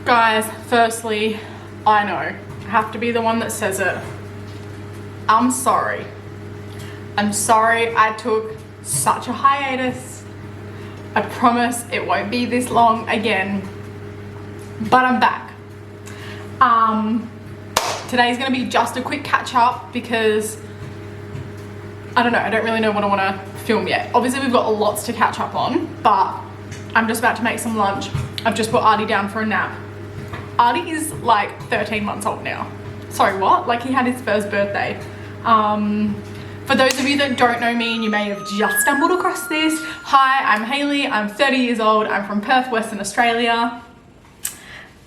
Guys, firstly, I know, I have to be the one that says it. I'm sorry. I'm sorry I took such a hiatus. I promise it won't be this long again, but I'm back. Today's gonna be just a quick catch up because I don't know, I don't really know what I wanna film yet. Obviously we've got lots to catch up on, but I'm just about to make some lunch. I've just put Artie down for a nap. Artie is like 13 months old now. Sorry, what? Like he had his first birthday. For those of you that don't know me and you may have just stumbled across this, hi, I'm Hayley, I'm 30 years old, I'm from Perth, Western Australia.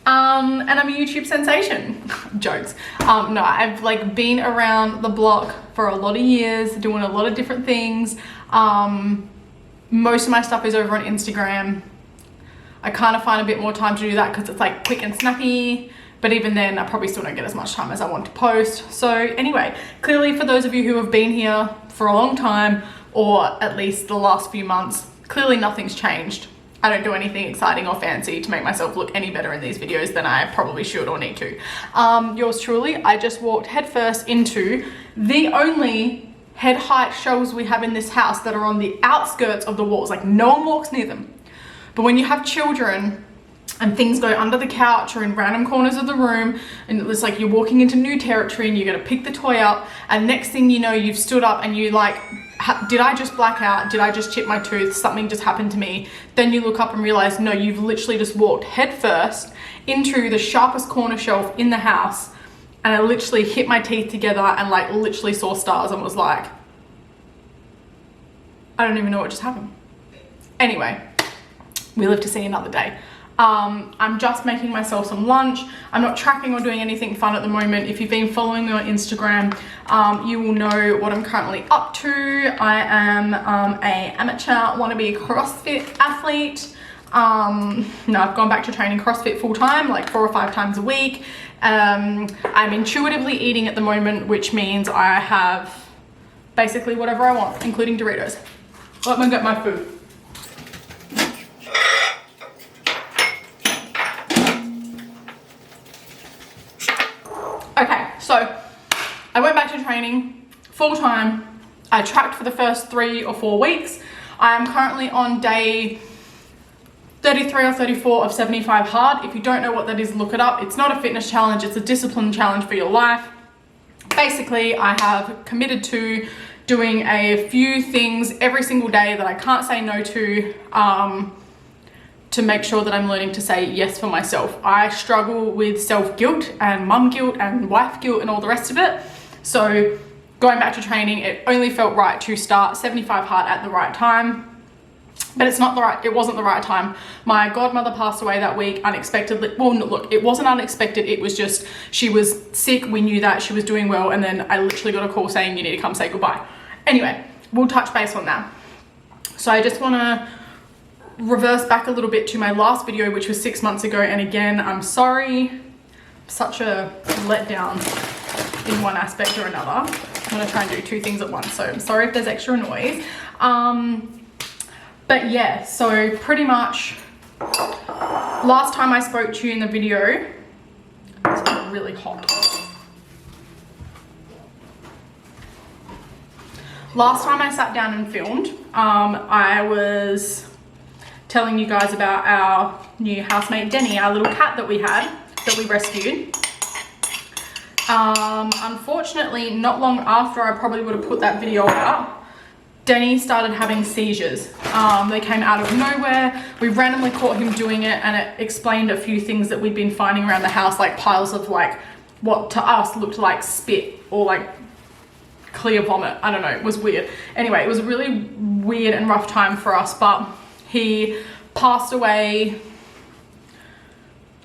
And I'm a YouTube sensation. Jokes. No, I've like been around the block for a lot of years, doing a lot of different things. Most of my stuff is over on Instagram. I kind of find a bit more time to do that because it's like quick and snappy, but even then I probably still don't get as much time as I want to post. So anyway, clearly for those of you who have been here for a long time, or at least the last few months, clearly nothing's changed. I don't do anything exciting or fancy to make myself look any better in these videos than I probably should or need to. Yours truly, I just walked headfirst into the only head height shelves we have in this house that are on the outskirts of the walls. Like no one walks near them. But when you have children and things go under the couch or in random corners of the room, and it's like you're walking into new territory and you're gonna pick the toy up, and next thing you know, you've stood up and you like, did I just black out? Did I just chip my tooth? Something just happened to me. Then you look up and realize, no, you've literally just walked head first into the sharpest corner shelf in the house, and I literally hit my teeth together and like literally saw stars and was like, I don't even know what just happened. Anyway, we live to see another day. I'm just making myself some lunch. I'm not tracking or doing anything fun at the moment. If you've been following me on Instagram, you will know what I'm currently up to. I am a amateur wannabe CrossFit athlete. No, I've gone back to training CrossFit full time, like 4 or 5 times a week. I'm intuitively eating at the moment, which means I have basically whatever I want, including Doritos. Let me get my food. Okay, so I went back to training full time. I tracked for the first 3 or 4 weeks. I am currently on day 33 or 34 of 75 hard. If you don't know what that is, look it up. It's not a fitness challenge, it's a discipline challenge for your life. Basically, I have committed to doing a few things every single day that I can't say no to make sure that I'm learning to say yes for myself. I struggle with self-guilt and mum guilt and wife guilt and all the rest of it. So going back to training, it only felt right to start 75 hard at the right time, but it wasn't the right time. My godmother passed away that week unexpectedly. Well, look, it wasn't unexpected. It was just, she was sick. We knew that she was doing well. And then I literally got a call saying, you need to come say goodbye. Anyway, we'll touch base on that. So I just want to reverse back a little bit to my last video, which was 6 months ago, and again, I'm sorry, such a letdown in one aspect or another. I'm gonna try and do 2 things at once, so I'm sorry if there's extra noise. But yeah, so pretty much last time I spoke to you in the video, it's really hot. Last time I sat down and filmed, I was telling you guys about our new housemate Denny, our little cat that we had, that we rescued. Unfortunately, not long after I probably would have put that video out, Denny started having seizures. They came out of nowhere. We randomly caught him doing it, and it explained a few things that we'd been finding around the house, like piles of like what to us looked like spit or like clear vomit. I don't know, it was weird. Anyway, it was a really weird and rough time for us, but he passed away.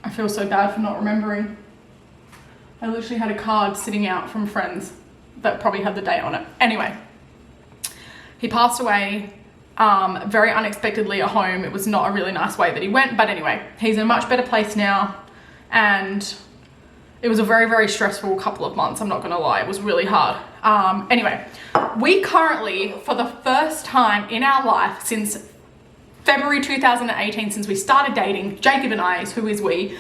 I feel so bad for not remembering. I literally had a card sitting out from friends that probably had the date on it. Anyway, he passed away very unexpectedly at home. It was not a really nice way that he went, but anyway, he's in a much better place now, and it was a very, very stressful couple of months, I'm not gonna lie. It was really hard. Anyway, we currently, for the first time in our life since February 2018, since we started dating, Jacob and I, who is we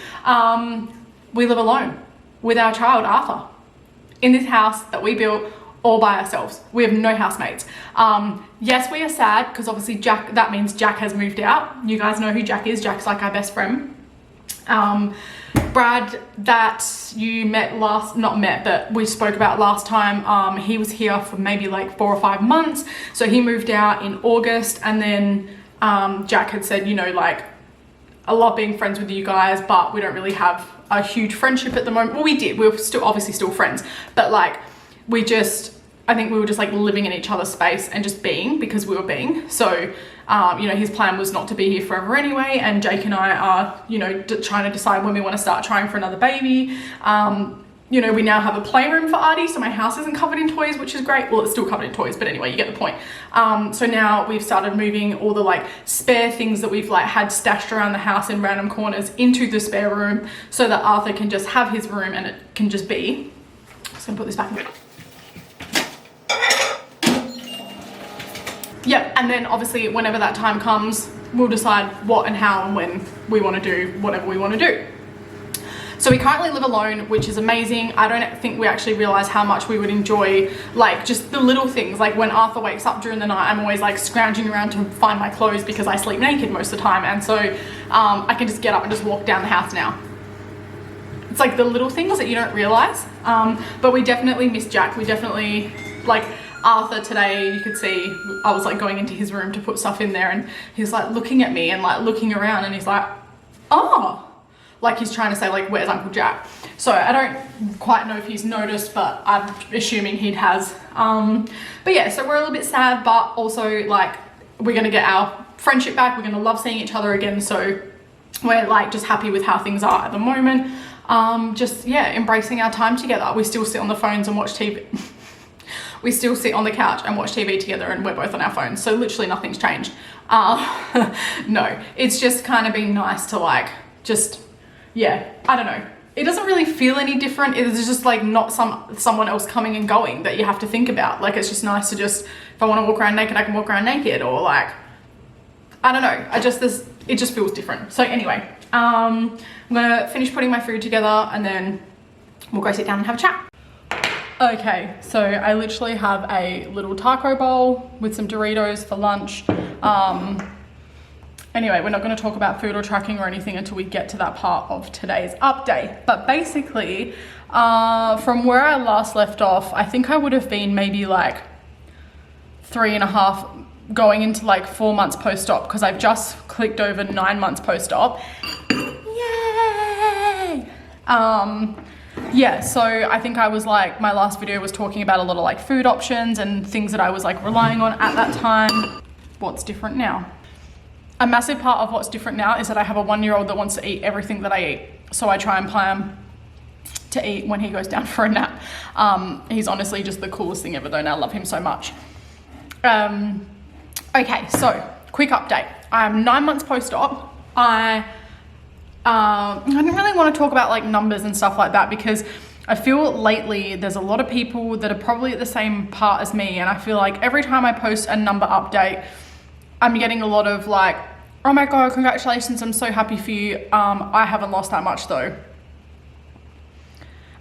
live alone with our child, Arthur, in this house that we built all by ourselves. We have no housemates. Yes, we are sad because obviously Jack, that means Jack has moved out. You guys know who Jack is. Jack's like our best friend. Brad, that you met not met, but we spoke about last time, he was here for maybe like 4 or 5 months. So he moved out in August, and then Jack had said, you know, like, I love being friends with you guys, but we don't really have a huge friendship at the moment. Well, we did. We were still obviously still friends, but like I think we were just like living in each other's space and just being, because we were being. So, you know, his plan was not to be here forever anyway. And Jake and I are, you know, trying to decide when we want to start trying for another baby. You know, we now have a playroom for Artie, so my house isn't covered in toys, which is great. Well, it's still covered in toys, but anyway, you get the point. So now we've started moving all the like spare things that we've like had stashed around the house in random corners into the spare room, so that Arthur can just have his room and it can just be. I'm just gonna put this back in. Yep, and then obviously whenever that time comes, we'll decide what and how and when we want to do whatever we want to do. So we currently live alone, which is amazing. I don't think we actually realize how much we would enjoy like just the little things. Like when Arthur wakes up during the night, I'm always like scrounging around to find my clothes because I sleep naked most of the time. And so I can just get up and just walk down the house now. It's like the little things that you don't realize. But we definitely miss Jack. We definitely, like Arthur today, you could see I was like going into his room to put stuff in there, and he's like looking at me and like looking around, and he's like, oh, like he's trying to say like, where's Uncle Jack? So I don't quite know if he's noticed, but I'm assuming he has. But yeah, so we're a little bit sad, but also like we're gonna get our friendship back. We're gonna love seeing each other again. So we're like just happy with how things are at the moment. Just yeah, embracing our time together. We still sit on the phones and watch TV. We still sit on the couch and watch TV together, and we're both on our phones. So literally nothing's changed. No, it's just kind of been nice to like, just, yeah, I don't know. It doesn't really feel any different. It's just like not someone else coming and going that you have to think about. Like, it's just nice to just, if I want to walk around naked, I can walk around naked, or like, I don't know. It just feels different. So anyway, I'm gonna finish putting my food together and then we'll go sit down and have a chat. Okay, so I literally have a little taco bowl with some Doritos for lunch. Anyway, we're not going to talk about food or tracking or anything until we get to that part of today's update. But basically, from where I last left off, I think I would have been maybe like 3.5 going into like 4 months post-op, because I've just clicked over 9 months post-op. Yay! Yeah, so I think I was like, my last video was talking about a lot of like food options and things that I was like relying on at that time. What's different now? A massive part of what's different now is that I have a 1-year-old that wants to eat everything that I eat. So I try and plan to eat when he goes down for a nap. He's honestly just the coolest thing ever though, and I love him so much. Okay, so quick update. I'm 9 months post-op. I didn't really want to talk about like numbers and stuff like that, because I feel lately there's a lot of people that are probably at the same part as me, and I feel like every time I post a number update, I'm getting a lot of like, oh my god, congratulations, I'm so happy for you. I haven't lost that much though.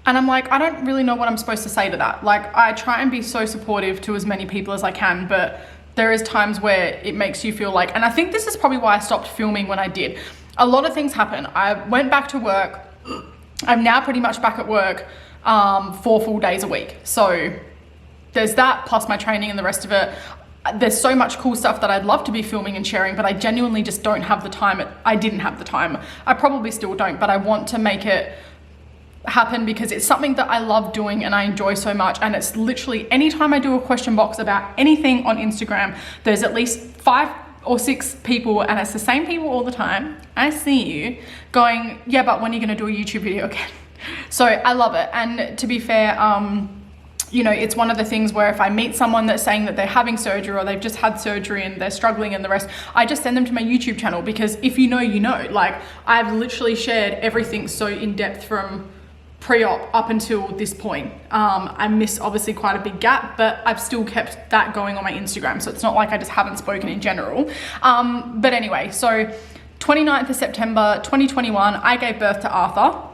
And I'm like, I don't really know what I'm supposed to say to that. Like, I try and be so supportive to as many people as I can, but there is times where it makes you feel like, and I think this is probably why I stopped filming when I did. A lot of things happen. I went back to work. I'm now pretty much back at work 4 full days a week. So there's that, plus my training and the rest of it. There's so much cool stuff that I'd love to be filming and sharing, but I genuinely just don't have the time. I didn't have the time. I probably still don't, but I want to make it happen because it's something that I love doing and I enjoy so much. And it's literally anytime I do a question box about anything on Instagram, there's at least 5 or 6 people, and it's the same people all the time. I see you going, yeah, but when are you going to do a YouTube video again? So I love it. And to be fair, you know, it's one of the things where if I meet someone that's saying that they're having surgery or they've just had surgery and they're struggling and the rest, I just send them to my YouTube channel, because if you know, you know. Like, I've literally shared everything so in depth from pre-op up until this point. I missed obviously quite a big gap, but I've still kept that going on my Instagram. So it's not like I just haven't spoken in general. But anyway, so 29th of September, 2021, I gave birth to Arthur.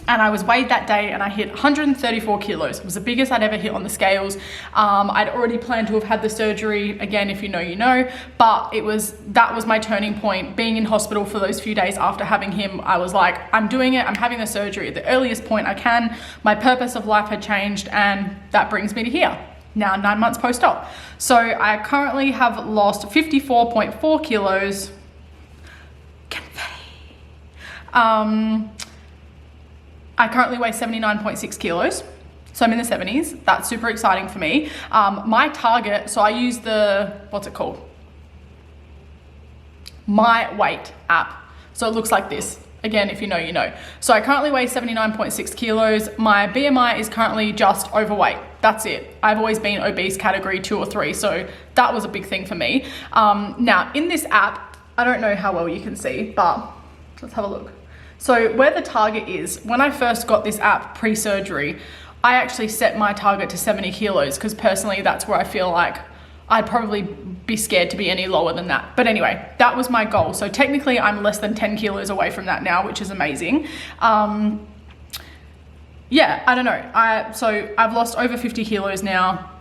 And I was weighed that day and I hit 134 kilos. It was the biggest I'd ever hit on the scales. I'd already planned to have had the surgery, again, if you know, you know, but that was my turning point. Being in hospital for those few days after having him, I was like, I'm doing it, I'm having the surgery at the earliest point I can. My purpose of life had changed, and that brings me to here, now 9 months post-op. So I currently have lost 54.4 kilos. Confetti. I currently weigh 79.6 kilos. So I'm in the 70s. That's super exciting for me. My target, so I use what's it called? My Weight app. So it looks like this. Again, if you know, you know. So I currently weigh 79.6 kilos. My BMI is currently just overweight. That's it. I've always been obese category 2 or 3. So that was a big thing for me. Now in this app, I don't know how well you can see, but let's have a look. So where the target is, when I first got this app pre-surgery, I actually set my target to 70 kilos because personally that's where I feel like I'd probably be scared to be any lower than that. But anyway, that was my goal. So technically I'm less than 10 kilos away from that now, which is amazing. Yeah, I don't know. So I've lost over 50 kilos now.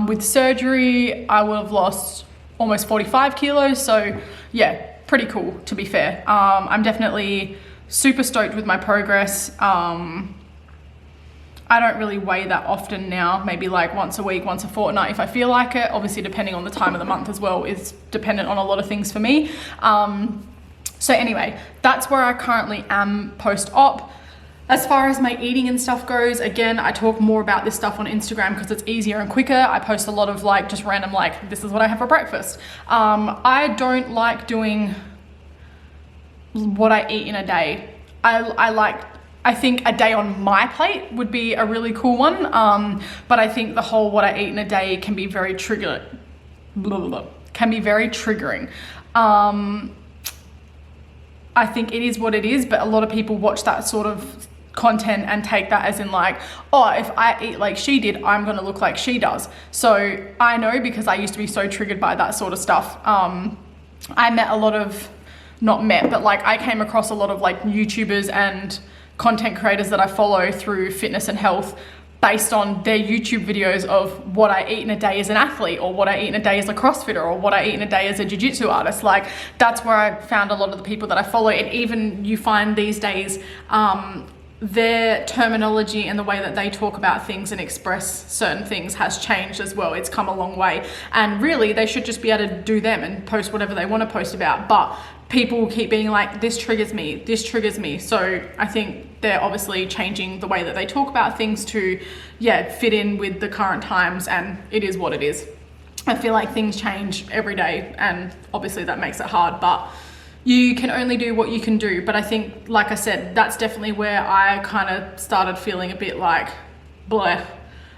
With surgery, I would have lost almost 45 kilos. So yeah, pretty cool, to be fair. I'm definitely super stoked with my progress. I don't really weigh that often now, maybe like once a week, once a fortnight if I feel like it. Obviously depending on the time of the month as well is dependent on a lot of things for me. So anyway, that's where I currently am post-op. As far as my eating and stuff goes, again, I talk more about this stuff on Instagram because it's easier and quicker. I post a lot of like just random like, this is what I have for breakfast. I don't like doing what I eat in a day. I think a day on my plate would be a really cool one. But I think the whole what I eat in a day can be very triggering. I think it is what it is, but a lot of people watch that sort of content and take that as in like, oh, if I eat like she did, I'm gonna look like she does. So I know, because I used to be so triggered by that sort of stuff. I met a lot of, not met, but like I came across a lot of like YouTubers and content creators that I follow through fitness and health based on their YouTube videos of what I eat in a day as an athlete, or what I eat in a day as a CrossFitter, or what I eat in a day as a jiu-jitsu artist. Like that's where I found a lot of the people that I follow. And even you find these days, their terminology and the way that they talk about things and express certain things has changed as well. It's come a long way, and really they should just be able to do them and post whatever they want to post about. But people keep being like, this triggers me, this triggers me. So I think they're obviously changing the way that they talk about things to, yeah, fit in with the current times, and it is what it is. I feel like things change every day, and obviously that makes it hard, but you can only do what you can do. But I think, like I said, that's definitely where I kind of started feeling a bit like bleh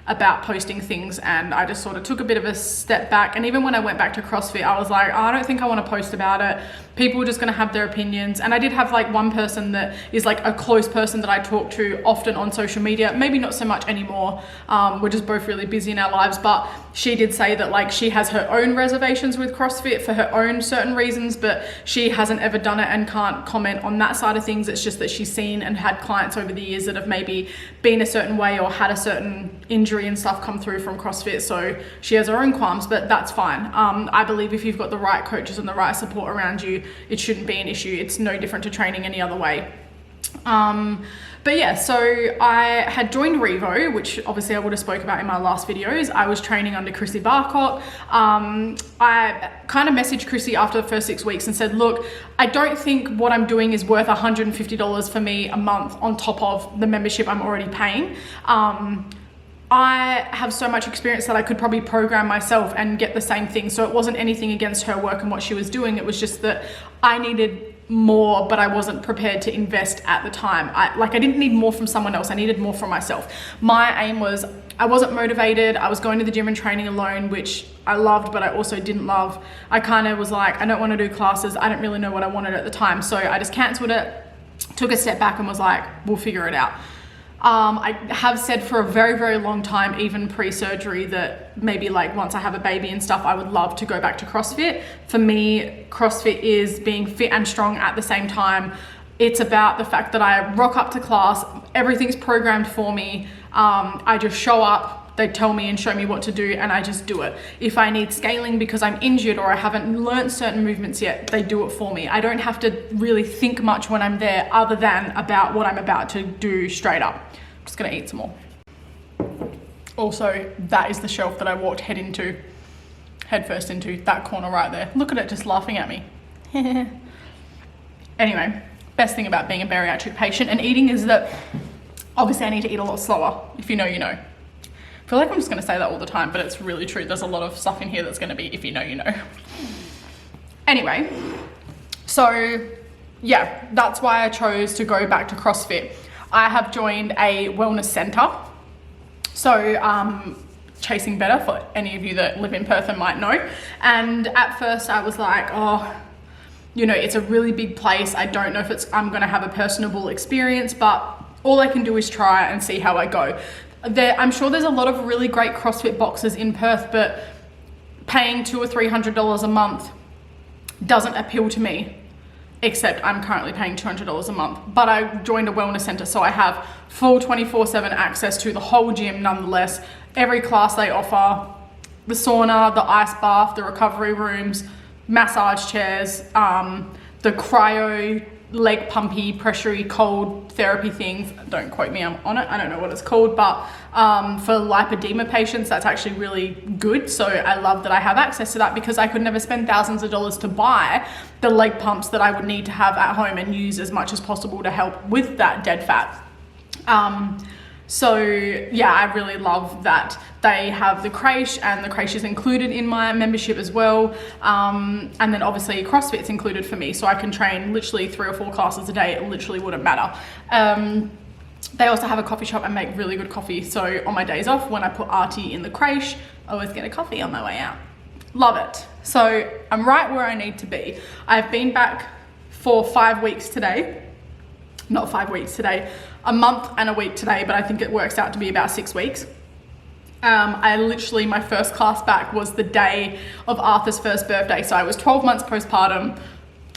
about posting things, and I just sort of took a bit of a step back. And even when I went back to CrossFit, I was like, oh, I don't think I want to post about it. People are just going to have their opinions. And I did have like one person that is like a close person that I talk to often on social media, maybe not so much anymore. We're just both really busy in our lives, but she did say that like she has her own reservations with CrossFit for her own certain reasons, but she hasn't ever done it and can't comment on that side of things. It's just that she's seen and had clients over the years that have maybe been a certain way or had a certain injury and stuff come through from CrossFit. So she has her own qualms, but that's fine. I believe if you've got the right coaches and the right support around you, it shouldn't be an issue. It's no different to training any other way. But yeah, so I had joined Revo, which obviously I would have spoke about in my last videos. I was training under Chrissy Barcott. I kind of messaged Chrissy after the first 6 weeks and said, look, I don't think what I'm doing is worth $150 for me a month on top of the membership I'm already paying. I have so much experience that I could probably program myself and get the same thing. So it wasn't anything against her work and what she was doing. It was just that I needed more, but I wasn't prepared to invest at the time. I didn't need more from someone else. I needed more from myself. My aim was, I wasn't motivated. I was going to the gym and training alone, which I loved, but I also didn't love. I kind of was like, I don't want to do classes. I didn't really know what I wanted at the time. So I just canceled it. took a step back and was like, we'll figure it out. I have said for a very, very long time, even pre-surgery, that maybe like once I have a baby and stuff, I would love to go back to CrossFit. For me, CrossFit is being fit and strong at the same time. It's about the fact that I rock up to class, everything's programmed for me. I just show up, they tell me and show me what to do, and I just do it. If I need scaling because I'm injured or I haven't learned certain movements yet, they do it for me. I don't have to really think much when I'm there other than about what I'm about to do straight up. I'm just gonna eat some more. Also, that is the shelf that I walked head first into, that corner right there. Look at it just laughing at me. Anyway, best thing about being a bariatric patient and eating is that obviously I need to eat a lot slower. If you know, you know. I feel like I'm just gonna say that all the time, but it's really true. There's a lot of stuff in here that's gonna be if you know, you know. Anyway, so yeah, that's why I chose to go back to CrossFit. I have joined a wellness center. So Chasing Better, for any of you that live in Perth and might know. And at first I was like, oh, you know, it's a really big place. I don't know if I'm gonna have a personable experience, but all I can do is try and see how I go. I'm sure there's a lot of really great CrossFit boxes in Perth, but paying $200 or $300 a month doesn't appeal to me, except I'm currently paying $200 a month. But I joined a wellness center, so I have full 24/7 access to the whole gym nonetheless. Every class they offer, the sauna, the ice bath, the recovery rooms, massage chairs, the cryo, leg pumpy, pressury, cold therapy things. Don't quote me on it, I don't know what it's called, but for lipedema patients, that's actually really good. So I love that I have access to that, because I could never spend thousands of dollars to buy the leg pumps that I would need to have at home and use as much as possible to help with that dead fat. So yeah, I really love that they have the creche, and the creche is included in my membership as well. And then obviously CrossFit's included for me, so I can train literally 3 or 4 classes a day. It literally wouldn't matter. They also have a coffee shop and make really good coffee. So on my days off, when I put Artie in the creche, I always get a coffee on my way out. Love it. So I'm right where I need to be. I've been back for 5 weeks today. Not 5 weeks today, a month and a week today, but I think it works out to be about 6 weeks. My first class back was the day of Arthur's first birthday. So I was 12 months postpartum,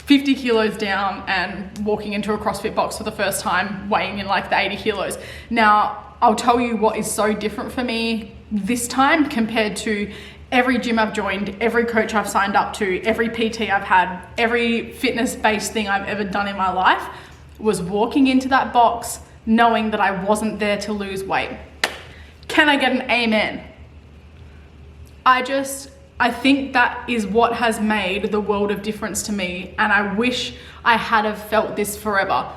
50 kilos down, and walking into a CrossFit box for the first time, weighing in like the 80 kilos. Now, I'll tell you what is so different for me this time compared to every gym I've joined, every coach I've signed up to, every PT I've had, every fitness-based thing I've ever done in my life, was walking into that box knowing that I wasn't there to lose weight. Can I get an amen? I think that is what has made the world of difference to me, and I wish I had have felt this forever.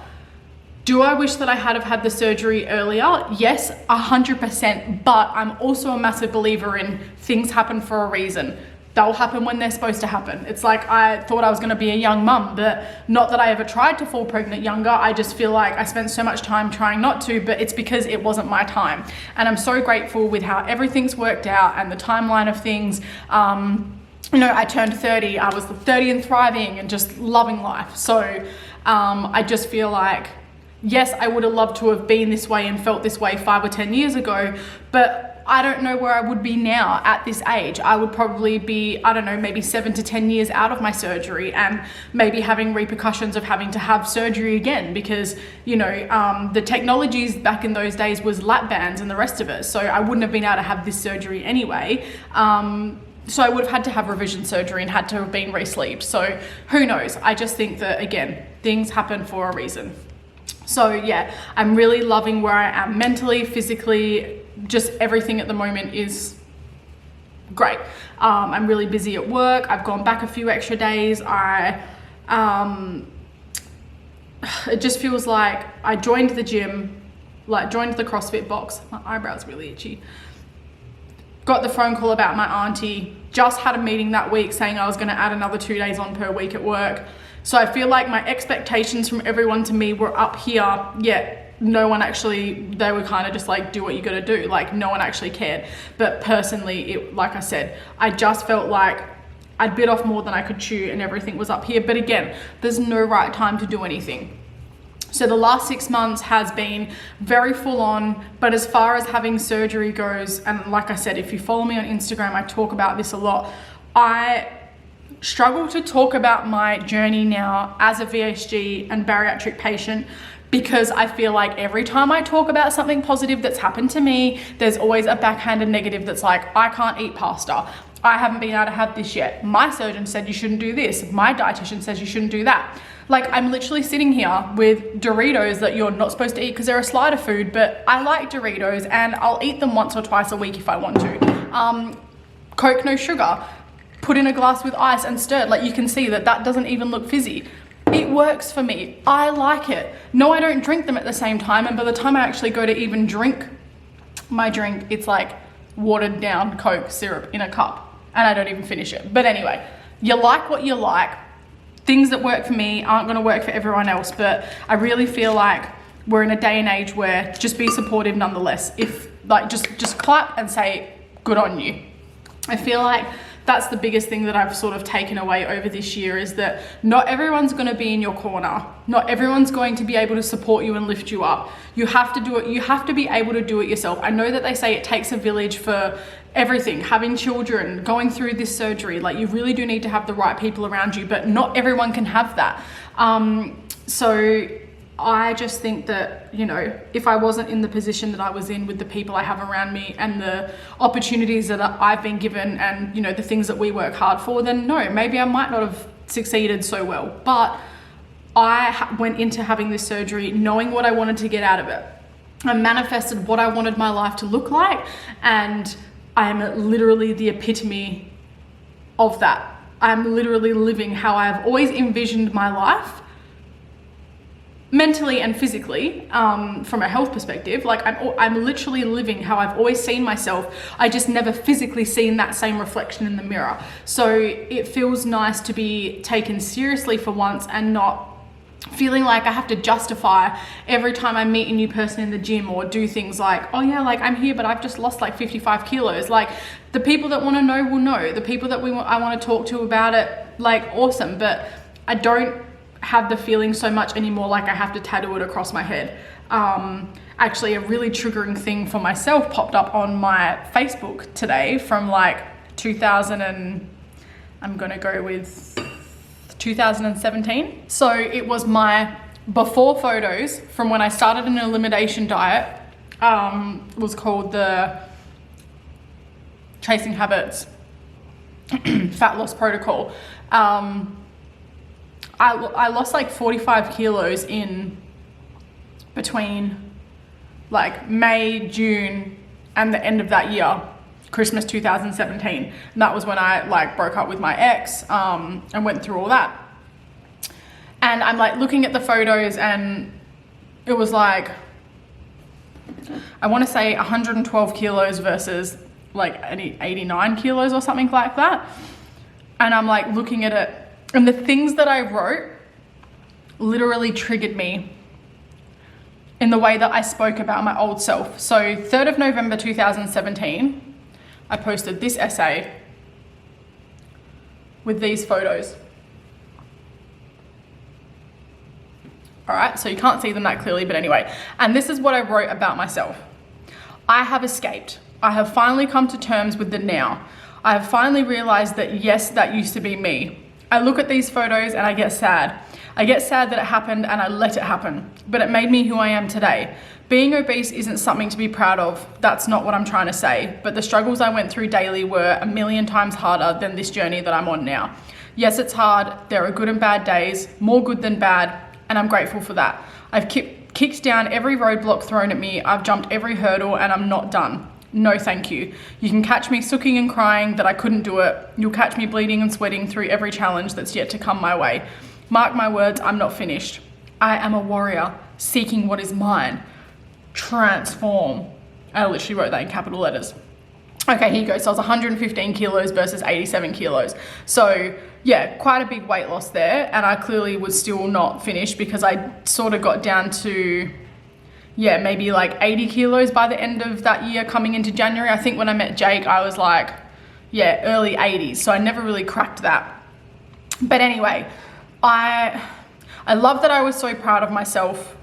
Do I wish that I had have had the surgery earlier? Yes, 100%, but I'm also a massive believer in things happen for a reason. They'll happen when they're supposed to happen. It's like I thought I was gonna be a young mum, but not that I ever tried to fall pregnant younger. I just feel like I spent so much time trying not to, but it's because it wasn't my time. And I'm so grateful with how everything's worked out and the timeline of things. You know, I turned 30, I was 30 and thriving and just loving life. So I just feel like, yes, I would have loved to have been this way and felt this way 5 or 10 years ago, but I don't know where I would be now at this age. I would probably be, I don't know, maybe 7 to 10 years out of my surgery, and maybe having repercussions of having to have surgery again, because, you know, the technologies back in those days was lap bands and the rest of it. So I wouldn't have been able to have this surgery anyway. So I would have had to have revision surgery and had to have been re-sleeved. So who knows? I just think that, again, things happen for a reason. So yeah, I'm really loving where I am mentally, physically, just everything at the moment is great. I'm really busy at work. I've gone back a few extra days. It just feels like I joined the gym, like joined the CrossFit box. My eyebrow's really itchy. Got the phone call about my auntie, just had a meeting that week saying I was gonna add another 2 days on per week at work. So I feel like my expectations from everyone to me were up here, yet no one actually, they were kind of just like, do what you gotta do. Like no one actually cared. But personally, like I said, I just felt like I'd bit off more than I could chew and everything was up here. But again, there's no right time to do anything. So the last 6 months has been very full on, but as far as having surgery goes, and like I said, if you follow me on Instagram, I talk about this a lot. I struggle to talk about my journey now as a VHG and bariatric patient, because I feel like every time I talk about something positive that's happened to me, there's always a backhanded negative that's like, I can't eat pasta. I haven't been able to have this yet. My surgeon said you shouldn't do this. My dietitian says you shouldn't do that. Like, I'm literally sitting here with Doritos that you're not supposed to eat because they're a slider food, but I like Doritos and I'll eat them once or twice a week if I want to. Coke, no sugar. Put in a glass with ice and stirred. Like, you can see that doesn't even look fizzy. It works for me. I like it. No, I don't drink them at the same time. And by the time I actually go to even drink my drink, it's like watered down Coke syrup in a cup. And I don't even finish it. But anyway, you like what you like. Things that work for me aren't going to work for everyone else. But I really feel like we're in a day and age where just be supportive nonetheless. If like, just clap and say, good on you. I feel like that's the biggest thing that I've sort of taken away over this year, is that not everyone's going to be in your corner. Not everyone's going to be able to support you and lift you up. You have to do it. You have to be able to do it yourself. I know that they say it takes a village for everything, having children, going through this surgery. Like, you really do need to have the right people around you, but not everyone can have that. So I just think that, you know, if I wasn't in the position that I was in with the people I have around me and the opportunities that I've been given and, you know, the things that we work hard for, then no, maybe I might not have succeeded so well. But I went into having this surgery knowing what I wanted to get out of it. I manifested what I wanted my life to look like, and I'm literally the epitome of that. I'm literally living how I've always envisioned my life, mentally and physically, from a health perspective. Like, I'm literally living how I've always seen myself. I just never physically seen that same reflection in the mirror. So it feels nice to be taken seriously for once and not feeling like I have to justify every time I meet a new person in the gym or do things like, oh yeah, like I'm here, but I've just lost like 55 kilos. Like, the people that want to know will know. The people that I want to talk to about it, like, awesome. But I don't have the feeling so much anymore like I have to tattoo it across my head. Actually, a really triggering thing for myself popped up on my Facebook today from like 2017. So it was my before photos from when I started an elimination diet. Was called the Chasing Habits Fat Loss Protocol. I lost like 45 kilos in between like May, June, and the end of that year, Christmas 2017. And that was when I like broke up with my ex, and went through all that. And I'm like looking at the photos, and it was like, I want to say 112 kilos versus like 89 kilos or something like that. And I'm like looking at it, and the things that I wrote literally triggered me in the way that I spoke about my old self. So 3rd of November 2017, I posted this essay with these photos. All right, so you can't see them that clearly, but anyway. And this is what I wrote about myself. I have escaped. I have finally come to terms with the now. I have finally realized that yes, that used to be me. I look at these photos and I get sad. I get sad that it happened and I let it happen, but it made me who I am today. Being obese isn't something to be proud of. That's not what I'm trying to say, but the struggles I went through daily were a million times harder than this journey that I'm on now. Yes, it's hard. There are good and bad days, more good than bad, and I'm grateful for that. I've kicked down every roadblock thrown at me. I've jumped every hurdle and I'm not done. No, thank you. You can catch me sooking and crying that I couldn't do it. You'll catch me bleeding and sweating through every challenge that's yet to come my way. Mark my words, I'm not finished. I am a warrior seeking what is mine. Transform. I literally wrote that in capital letters. Okay, here you go. So I was 115 kilos versus 87 kilos. So yeah, quite a big weight loss there. And I clearly was still not finished because I sort of got down to, yeah, maybe like 80 kilos by the end of that year coming into January. I think when I met Jake, I was like, yeah, early 80s. So I never really cracked that. But anyway, I love that I was so proud of myself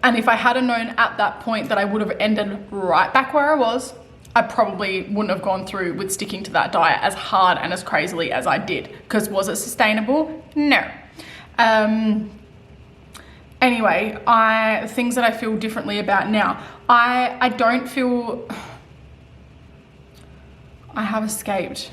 And if I had known at that point that I would have ended right back where I was, I probably wouldn't have gone through with sticking to that diet as hard and as crazily as I did. Because was it sustainable? No. Anyway, things that I feel differently about now. I don't feel, I have escaped.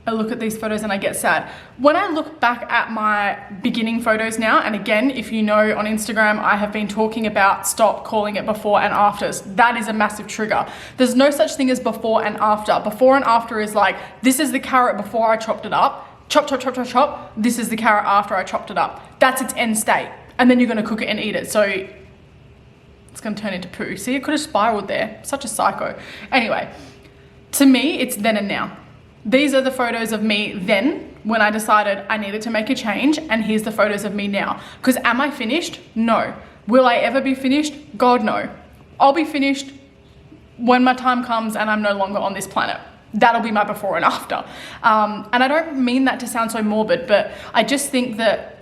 I look at these photos and I get sad. When I look back at my beginning photos now, and again, if you know on Instagram, I have been talking about stop calling it before and afters. That is a massive trigger. There's no such thing as before and after. Before and after is like, this is the carrot before I chopped it up. Chop, chop, chop, chop, chop. This is the carrot after I chopped it up. That's its end state. And then you're gonna cook it and eat it. So it's gonna turn into poo. See, it could have spiraled there. Such a psycho. Anyway, to me, it's then and now. These are the photos of me then when I decided I needed to make a change, and here's the photos of me now. Because am I finished? No. Will I ever be finished? God, no. I'll be finished when my time comes and I'm no longer on this planet. That'll be my before and after. And I don't mean that to sound so morbid, but I just think that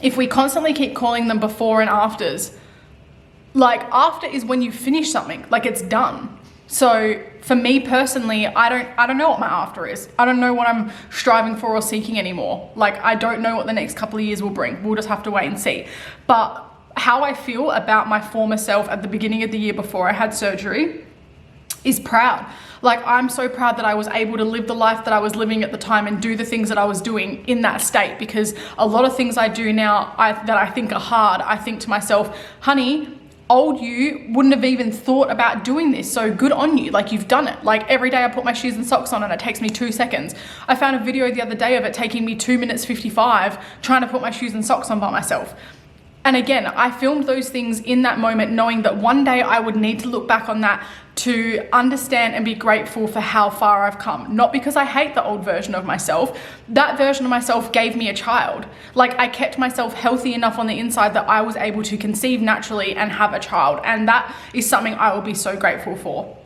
if we constantly keep calling them before and afters, like after is when you finish something, like it's done. So for me personally, I don't know what my after is. I don't know what I'm striving for or seeking anymore. Like I don't know what the next couple of years will bring. We'll just have to wait and see. But how I feel about my former self at the beginning of the year before I had surgery is proud. Like I'm so proud that I was able to live the life that I was living at the time and do the things that I was doing in that state, because a lot of things I do now that I think are hard, I think to myself, honey, old you wouldn't have even thought about doing this, so good on you. Like you've done it. Like every day I put my shoes and socks on and it takes me 2 seconds. I found a video the other day of it taking me 2 minutes 55 trying to put my shoes and socks on by myself. And again, I filmed those things in that moment knowing that one day I would need to look back on that to understand and be grateful for how far I've come. Not because I hate the old version of myself. That version of myself gave me a child. Like I kept myself healthy enough on the inside that I was able to conceive naturally and have a child. And that is something I will be so grateful for.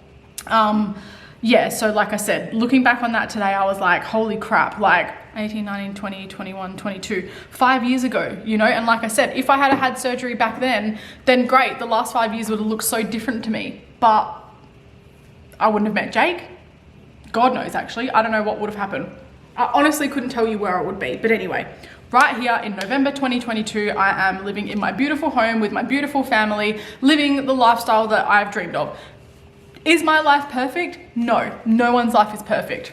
Yeah, so like I said, looking back on that today, I was like, holy crap, like 18, 19, 20, 21, 22, 5 years ago, you know? And like I said, if I had surgery back then great, the last 5 years would have looked so different to me, but I wouldn't have met Jake. God knows, actually. I don't know what would have happened. I honestly couldn't tell you where I would be, but anyway, right here in November 2022, I am living in my beautiful home with my beautiful family, living the lifestyle that I've dreamed of. Is my life perfect? No, no one's life is perfect.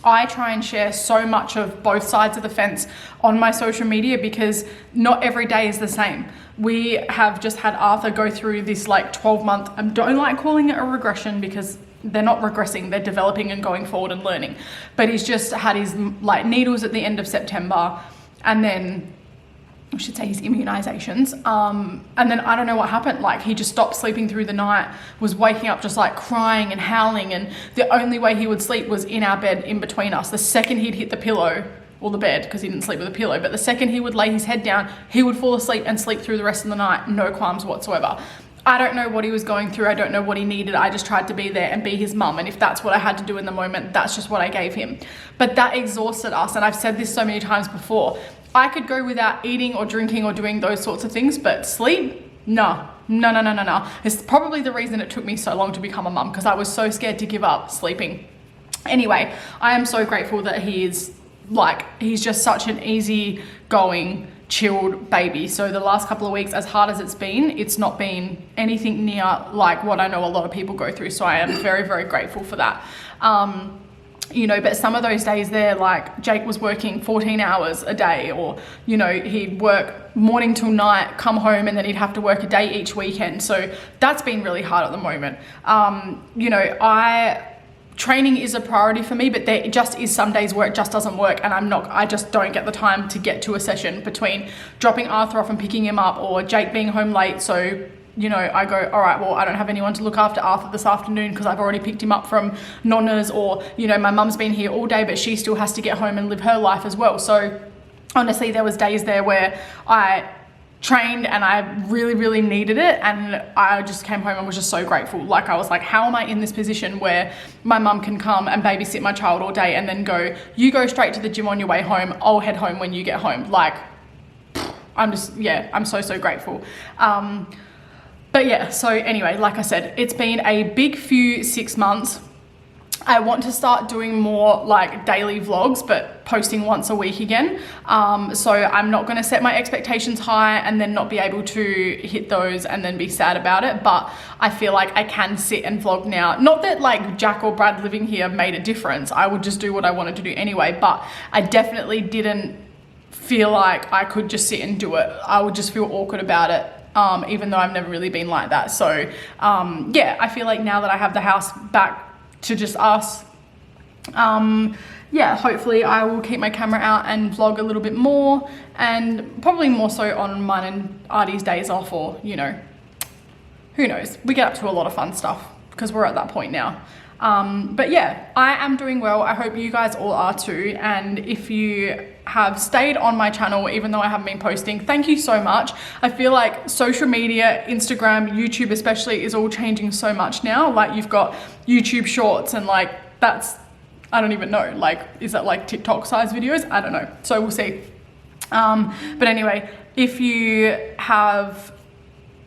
I try and share so much of both sides of the fence on my social media because not every day is the same. We have just had Arthur go through this like 12-month, I don't like calling it a regression because they're not regressing, they're developing and going forward and learning. But he's just had his like needles at the end of September, and then I should say his immunizations. And then I don't know what happened. Like he just stopped sleeping through the night, was waking up just like crying and howling. And the only way he would sleep was in our bed in between us. The second he'd hit the pillow or the bed, because he didn't sleep with a pillow, but the second he would lay his head down, he would fall asleep and sleep through the rest of the night. No qualms whatsoever. I don't know what he was going through. I don't know what he needed. I just tried to be there and be his mum. And if that's what I had to do in the moment, that's just what I gave him. But that exhausted us. And I've said this so many times before. I could go without eating or drinking or doing those sorts of things, but sleep? No. It's probably the reason it took me so long to become a mum, because I was so scared to give up sleeping. Anyway, I am so grateful that he's just such an easy going, chilled baby. So the last couple of weeks, as hard as it's not been anything near like what I know a lot of people go through. So I am very, very grateful for that. You know, but some of those days there, like Jake was working 14 hours a day, or, you know, he'd work morning till night, come home, and then he'd have to work a day each weekend. So that's been really hard at the moment. You know, training is a priority for me, but there just is some days where it just doesn't work, and I just don't get the time to get to a session between dropping Arthur off and picking him up, or Jake being home late. So, you know, I go, all right, well, I don't have anyone to look after Arthur this afternoon because I've already picked him up from Nonna's, or, you know, my mum's been here all day, but she still has to get home and live her life as well. So honestly, there was days there where I trained and I really, really needed it, and I just came home and was just so grateful. Like I was like, how am I in this position where my mum can come and babysit my child all day and then go, you go straight to the gym on your way home, I'll head home when you get home. Like, I'm just, yeah, I'm so grateful. But yeah, so anyway, like I said, it's been a big few 6 months. I want to start doing more like daily vlogs, but posting once a week again. So I'm not going to set my expectations high and then not be able to hit those and then be sad about it. But I feel like I can sit and vlog now. Not that like Jack or Brad living here made a difference. I would just do what I wanted to do anyway, but I definitely didn't feel like I could just sit and do it. I would just feel awkward about it. Even though I've never really been like that. So yeah, I feel like now that I have the house back to just us, yeah, hopefully I will keep my camera out and vlog a little bit more, and probably more so on mine and Artie's days off, or, you know, who knows. We get up to a lot of fun stuff because we're at that point now. But yeah, I am doing well. I hope you guys all are too. And if you have stayed on my channel, even though I haven't been posting, thank you so much. I feel like social media, Instagram, YouTube especially, is all changing so much now. Like you've got YouTube shorts and like that's, I don't even know, like, is that like TikTok size videos? I don't know. So we'll see. But anyway, if you have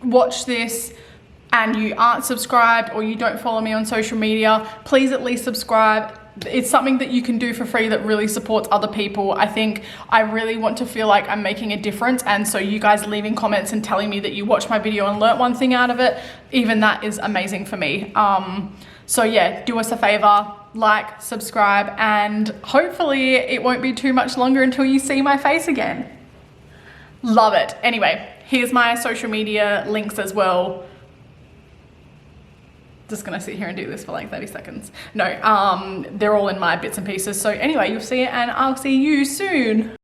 watched this and you aren't subscribed or you don't follow me on social media, please at least subscribe. It's something that you can do for free that really supports other people. I think I really want to feel like I'm making a difference, and so you guys leaving comments and telling me that you watched my video and learnt one thing out of it, even that is amazing for me. So yeah, do us a favor, like, subscribe, and hopefully it won't be too much longer until you see my face again. Love it. Anyway, here's my social media links as well. Just gonna sit here and do this for like 30 seconds. No, they're all in my bits and pieces. So anyway, you'll see it and I'll see you soon.